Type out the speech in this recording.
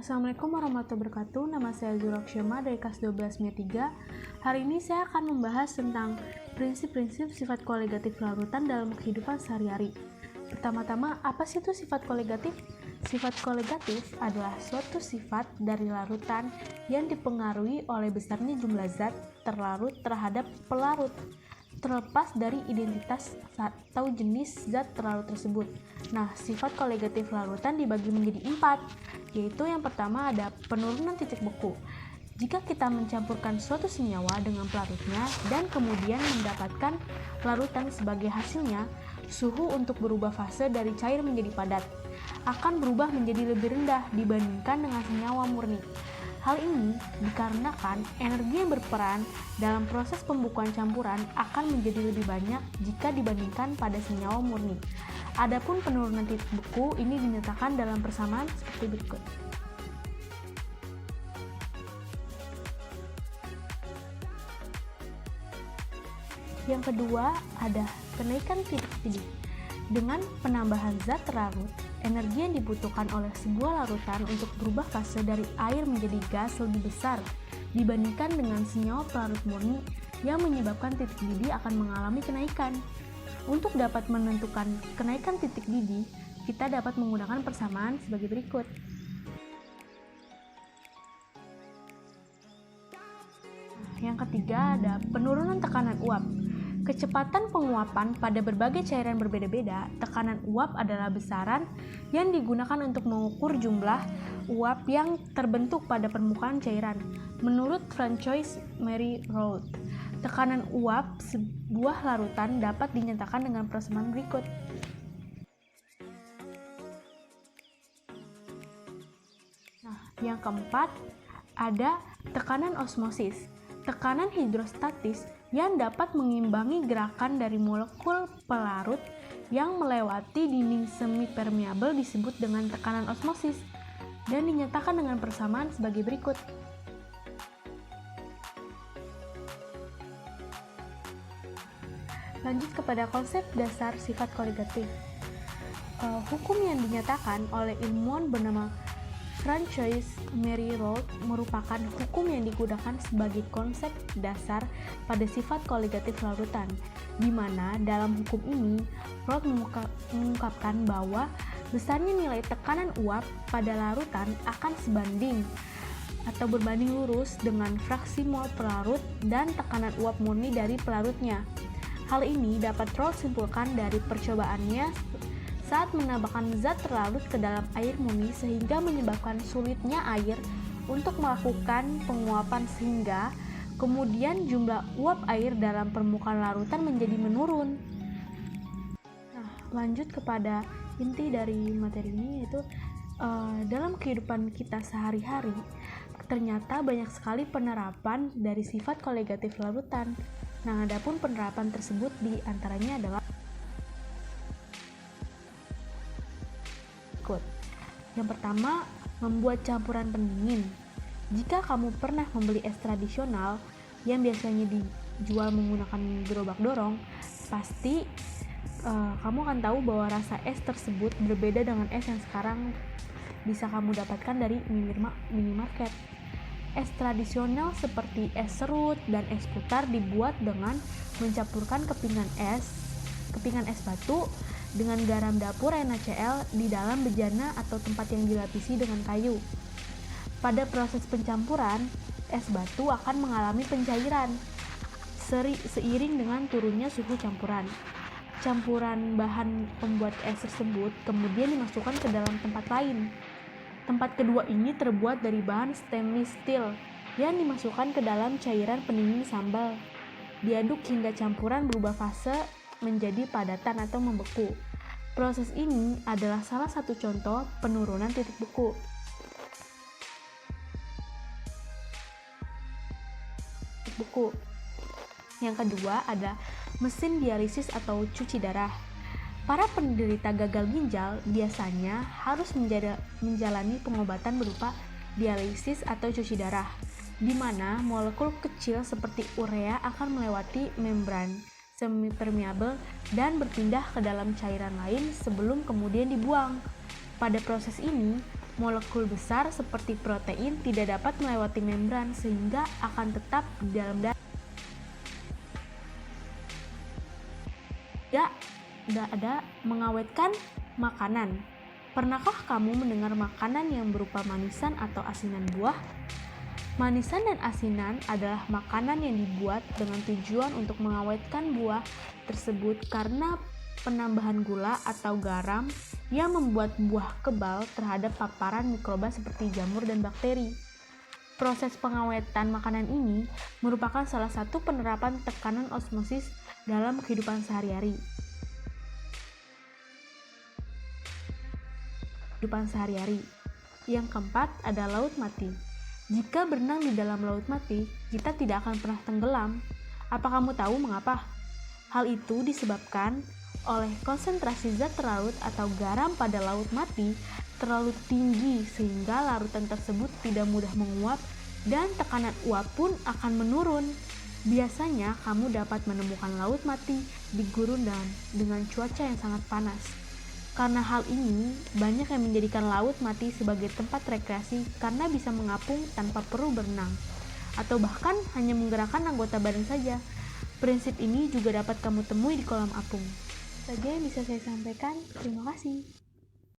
Assalamualaikum warahmatullahi wabarakatuh. Nama saya Zurak Syema dari kelas 12 MIA 3. Hari ini saya akan membahas tentang prinsip-prinsip sifat kolegatif larutan dalam kehidupan sehari-hari. Pertama-tama, apa sih itu sifat kolegatif? Sifat kolegatif adalah suatu sifat dari larutan yang dipengaruhi oleh besarnya jumlah zat terlarut terhadap pelarut, terlepas dari identitas atau jenis zat terlarut tersebut. Nah, sifat kolegatif larutan dibagi menjadi 4, yaitu yang pertama ada penurunan titik beku. Jika kita mencampurkan suatu senyawa dengan pelarutnya dan kemudian mendapatkan larutan sebagai hasilnya, suhu untuk berubah fase dari cair menjadi padat akan berubah menjadi lebih rendah dibandingkan dengan senyawa murni. Hal ini dikarenakan energi yang berperan dalam proses pembukuan campuran akan menjadi lebih banyak jika dibandingkan pada senyawa murni. Adapun penurunan titik beku ini dinyatakan dalam persamaan seperti berikut. Yang kedua ada kenaikan titik didih. Dengan penambahan zat terlarut, energi yang dibutuhkan oleh sebuah larutan untuk berubah fase dari air menjadi gas lebih besar dibandingkan dengan senyawa pelarut murni yang menyebabkan titik didih akan mengalami kenaikan. Untuk dapat menentukan kenaikan titik didih, kita dapat menggunakan persamaan sebagai berikut. Yang ketiga ada penurunan tekanan uap. Kecepatan penguapan pada berbagai cairan berbeda-beda. Tekanan uap adalah besaran yang digunakan untuk mengukur jumlah uap yang terbentuk pada permukaan cairan. Menurut Francois Mary Roth, tekanan uap sebuah larutan dapat dinyatakan dengan persamaan berikut. Nah, yang keempat ada tekanan osmosis. Tekanan hidrostatis yang dapat mengimbangi gerakan dari molekul pelarut yang melewati dinding semi permeabel disebut dengan tekanan osmosis dan dinyatakan dengan persamaan sebagai berikut. Lanjut kepada konsep dasar sifat kolegatif. Hukum yang dinyatakan oleh ilmuwan bernama Francois Mary Roth merupakan hukum yang digunakan sebagai konsep dasar pada sifat kolegatif larutan, di mana dalam hukum ini Roth mengungkapkan bahwa besarnya nilai tekanan uap pada larutan akan sebanding atau berbanding lurus dengan fraksi mol pelarut dan tekanan uap murni dari pelarutnya. Hal ini dapat Roth simpulkan dari percobaannya saat menambahkan zat terlarut ke dalam air murni sehingga menyebabkan sulitnya air untuk melakukan penguapan sehingga kemudian jumlah uap air dalam permukaan larutan menjadi menurun. Nah, lanjut kepada inti dari materi ini yaitu dalam kehidupan kita sehari-hari ternyata banyak sekali penerapan dari sifat kolegatif larutan. Nah, adapun penerapan tersebut di antaranya adalah yang pertama, membuat campuran pendingin. Jika kamu pernah membeli es tradisional yang biasanya dijual menggunakan gerobak dorong, pasti kamu akan tahu bahwa rasa es tersebut berbeda dengan es yang sekarang bisa kamu dapatkan dari minimarket. Es tradisional seperti es serut dan es putar dibuat dengan mencampurkan kepingan es batu dengan garam dapur NaCl di dalam bejana atau tempat yang dilapisi dengan kayu. Pada proses pencampuran, es batu akan mengalami pencairan seiring dengan turunnya suhu campuran. Campuran bahan pembuat es tersebut kemudian dimasukkan ke dalam tempat lain. Tempat kedua ini terbuat dari bahan stainless steel yang dimasukkan ke dalam cairan pendingin sambal. Diaduk hingga campuran berubah fase menjadi padatan atau membeku. Proses ini adalah salah satu contoh penurunan titik beku. Yang kedua ada mesin dialisis atau cuci darah. Para penderita gagal ginjal biasanya harus menjalani pengobatan berupa dialisis atau cuci darah, di mana molekul kecil seperti urea akan melewati membran semi permeabel dan berpindah ke dalam cairan lain sebelum kemudian dibuang. Pada proses ini, Molekul besar seperti protein tidak dapat melewati membran sehingga akan tetap di dalam darah. Tidak ada mengawetkan makanan. Pernahkah kamu mendengar makanan yang berupa manisan atau asinan buah? Manisan dan asinan adalah makanan yang dibuat dengan tujuan untuk mengawetkan buah tersebut karena penambahan gula atau garam yang membuat buah kebal terhadap paparan mikroba seperti jamur dan bakteri. Proses pengawetan makanan ini merupakan salah satu penerapan tekanan osmosis dalam kehidupan sehari-hari. Yang keempat ada laut mati. Jika berenang di dalam laut mati, kita tidak akan pernah tenggelam. Apa kamu tahu mengapa? Hal itu disebabkan oleh konsentrasi zat terlarut atau garam pada laut mati terlalu tinggi sehingga larutan tersebut tidak mudah menguap dan tekanan uap pun akan menurun. Biasanya kamu dapat menemukan laut mati di gurun dan dengan cuaca yang sangat panas. Karena hal ini, banyak yang menjadikan laut mati sebagai tempat rekreasi karena bisa mengapung tanpa perlu berenang, atau bahkan hanya menggerakkan anggota badan saja. Prinsip ini juga dapat kamu temui di kolam apung. Saja yang bisa saya sampaikan, terima kasih.